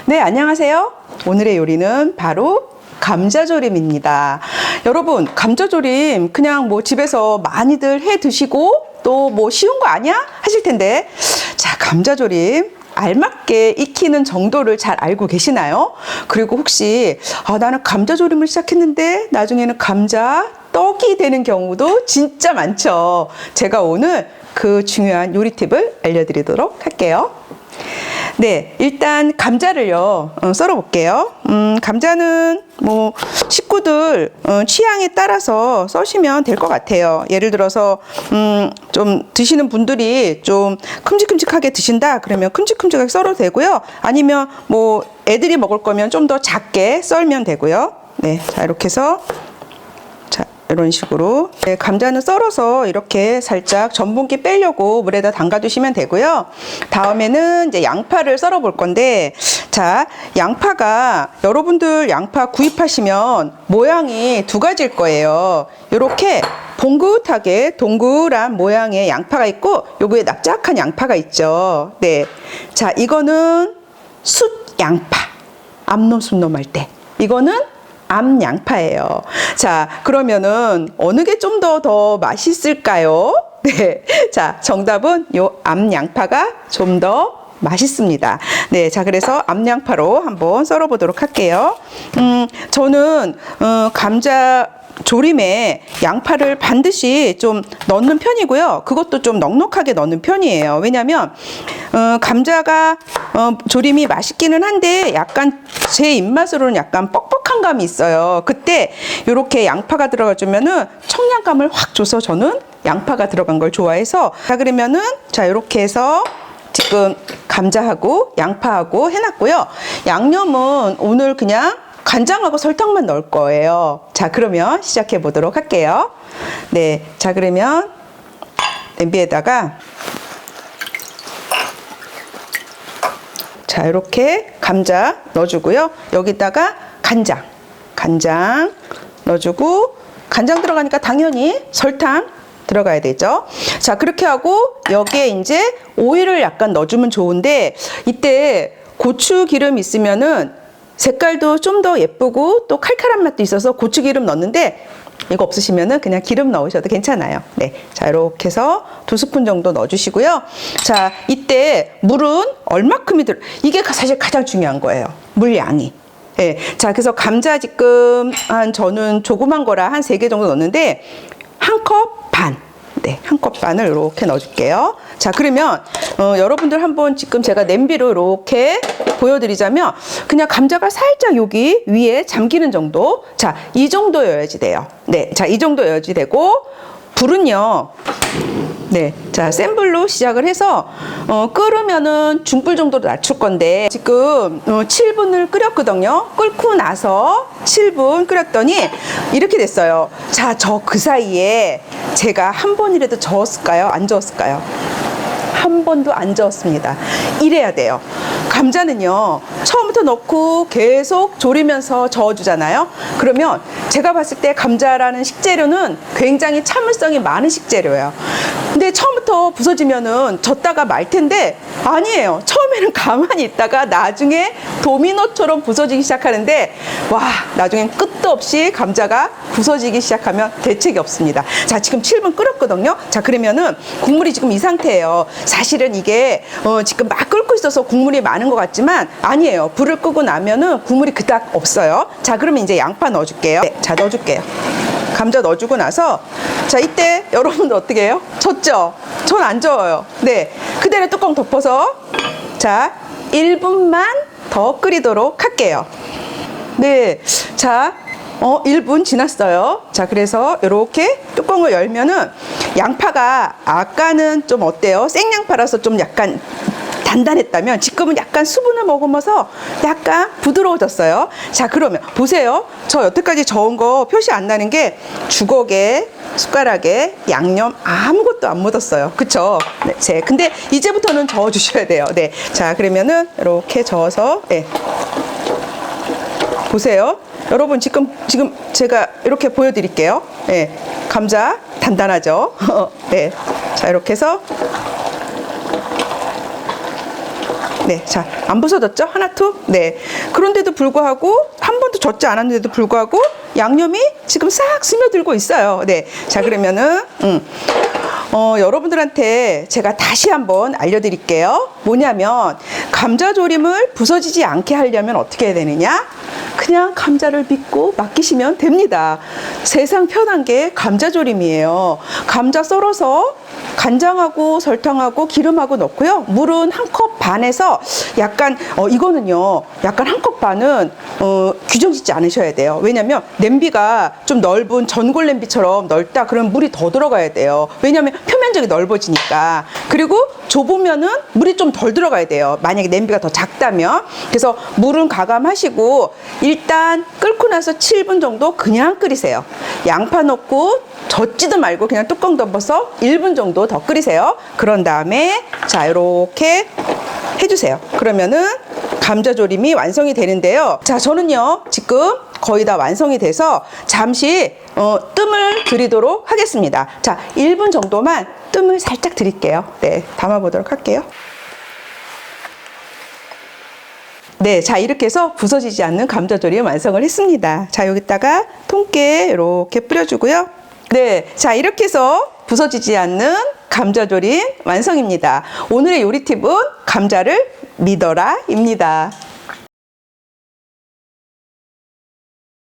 네, 안녕하세요. 오늘의 요리는 바로 감자조림입니다. 여러분, 감자조림 그냥 뭐 집에서 많이들 해 드시고 또 뭐 쉬운 거 아니야? 하실 텐데, 자, 감자조림 알맞게 익히는 정도를 잘 알고 계시나요? 그리고 혹시 나는 감자조림을 시작했는데 나중에는 감자 떡이 되는 경우도 진짜 많죠. 제가 오늘 그 중요한 요리 팁을 알려드리도록 할게요. 네, 일단 감자를요 썰어 볼게요. 감자는 뭐 식구들 취향에 따라서 써시면 될 것 같아요. 예를 들어서 좀 드시는 분들이 좀 큼직큼직하게 드신다 그러면 큼직큼직하게 썰어도 되고요. 아니면 뭐 애들이 먹을 거면 좀 더 작게 썰면 되고요. 네, 자, 이렇게 해서 이런 식으로. 네, 감자는 썰어서 이렇게 살짝 전분기 빼려고 물에다 담가 두시면 되고요. 다음에는 이제 양파를 썰어 볼 건데, 자, 양파가 여러분들 양파 구입하시면 모양이 두 가지일 거예요. 이렇게 봉긋하게 동그란 모양의 양파가 있고, 요거에 납작한 양파가 있죠. 네, 자, 이거는 숫 양파, 암놈순놈 할 때. 이거는 암양파예요. 자, 그러면은 어느 게 좀 더 맛있을까요? 네, 자, 정답은 요 암양파가 좀 더 맛있습니다. 네, 자, 그래서 암양파로 한번 썰어 보도록 할게요. 저는 감자 조림에 양파를 반드시 좀 넣는 편이고요. 그것도 좀 넉넉하게 넣는 편이에요. 왜냐면 감자가 조림이 맛있기는 한데 약간 제 입맛으로는 약간 뻑뻑한 감이 있어요. 그때 이렇게 양파가 들어가주면은 청량감을 확 줘서 저는 양파가 들어간 걸 좋아해서, 자, 그러면은 자, 이렇게 해서 지금 감자하고 양파하고 해놨고요. 양념은 오늘 그냥 간장하고 설탕만 넣을 거예요. 자, 그러면 시작해 보도록 할게요. 네, 자, 그러면 냄비에다가 자, 이렇게 감자 넣어주고요. 여기다가 간장 넣어주고, 간장 들어가니까 당연히 설탕 들어가야 되죠. 자, 그렇게 하고 여기에 이제 오일을 약간 넣어주면 좋은데, 이때 고추기름 있으면은 색깔도 좀 더 예쁘고 또 칼칼한 맛도 있어서 고추기름 넣는데, 이거 없으시면은 그냥 기름 넣으셔도 괜찮아요. 네, 자, 이렇게 해서 2스푼 정도 넣어주시고요. 자, 이때 물은 얼마큼이 이게 사실 가장 중요한 거예요. 물량이. 네, 자, 그래서 감자 지금 저는 조그만 거라 한 3개 정도 넣었는데 한 컵 반. 네, 한 컵 반을 이렇게 넣어줄게요. 자, 그러면 여러분들 한번 지금 제가 냄비로 이렇게 보여드리자면 그냥 감자가 살짝 여기 위에 잠기는 정도. 자, 이 정도여야지 돼요. 네, 자, 이 정도여야지 되고, 불은요, 네, 자, 센 불로 시작을 해서 끓으면은 중불 정도로 낮출 건데, 지금 7분을 끓였거든요. 끓고 나서 7분 끓였더니 이렇게 됐어요. 자, 저 그 사이에 제가 한 번이라도 저었을까요? 안 저었을까요? 한 번도 안 저었습니다. 이래야 돼요. 감자는요, 처음부터 넣고 계속 졸이면서 저어주잖아요. 그러면 제가 봤을 때 감자라는 식재료는 굉장히 참을성이 많은 식재료예요. 근데 처음부터 부서지면은 젓다가 말 텐데, 아니에요. 처음에는 가만히 있다가 나중에 도미노처럼 부서지기 시작하는데, 와, 나중엔 끝도 없이 감자가 부서지기 시작하면 대책이 없습니다. 자, 지금 7분 끓였거든요. 자, 그러면은 국물이 지금 이 상태예요. 사실은 이게 지금 막 끓고 있어서 국물이 많은 것 같지만 아니에요. 불을 끄고 나면은 국물이 그닥 없어요. 자, 그러면 이제 양파 넣어줄게요. 네, 자, 넣어줄게요. 감자 넣어주고 나서, 자, 이때 여러분들 어떻게 해요? 젓죠? 전 안 저어요. 네, 그대로 뚜껑 덮어서 자, 1분만 더 끓이도록 할게요. 네, 자, 1분 지났어요. 자, 그래서 이렇게 뚜껑을 열면은 양파가 아까는 좀 어때요? 생양파라서 좀 약간 단단했다면 지금은 약간 수분을 머금어서 약간 부드러워졌어요. 자, 그러면 보세요. 저 여태까지 저은 거 표시 안 나는 게 주걱에, 숟가락에 양념 아무것도 안 묻었어요. 그쵸? 네, 근데 이제부터는 저어 주셔야 돼요. 네, 자, 그러면은 이렇게 저어서, 네, 보세요. 여러분, 지금 제가 이렇게 보여드릴게요. 네, 감자 단단하죠? 네, 자, 이렇게 해서 네, 자, 안 부서졌죠? 하나, 둘. 네. 그런데도 불구하고 한 번도 젓지 않았는데도 불구하고 양념이 지금 싹 스며들고 있어요. 네. 자, 그러면은 여러분들한테 제가 다시 한번 알려드릴게요. 뭐냐면 감자조림을 부서지지 않게 하려면 어떻게 해야 되느냐? 그냥 감자를 믿고 맡기시면 됩니다. 세상 편한 게 감자조림이에요. 감자 썰어서 간장하고 설탕하고 기름하고 넣고요. 물은 한 컵 반에서 약간 이거는요. 약간 한 컵 반은 규정 짓지 않으셔야 돼요. 왜냐면 냄비가 좀 넓은 전골 냄비처럼 넓다 그러면 물이 더 들어가야 돼요. 왜냐면 표면적이 넓어지니까. 그리고 좁으면은 물이 좀 덜 들어가야 돼요. 만약에 냄비가 더 작다면. 그래서 물은 가감하시고 일단 끓고 나서 7분 정도 그냥 끓이세요. 양파 넣고 젓지도 말고 그냥 뚜껑 덮어서 1분 정도 더 끓이세요. 그런 다음에 자, 이렇게 해주세요. 그러면은 감자조림이 완성이 되는데요. 자, 저는요 지금 거의 다 완성이 돼서 잠시 뜸을 들이도록 하겠습니다. 자, 1분 정도만 뜸을 살짝 드릴게요. 네, 담아보도록 할게요. 네, 자, 이렇게 해서 부서지지 않는 감자조림 완성을 했습니다. 자, 여기다가 통깨 이렇게 뿌려주고요. 네, 자, 이렇게 해서 부서지지 않는 감자조림 완성입니다. 오늘의 요리 팁은 감자를 믿어라 입니다.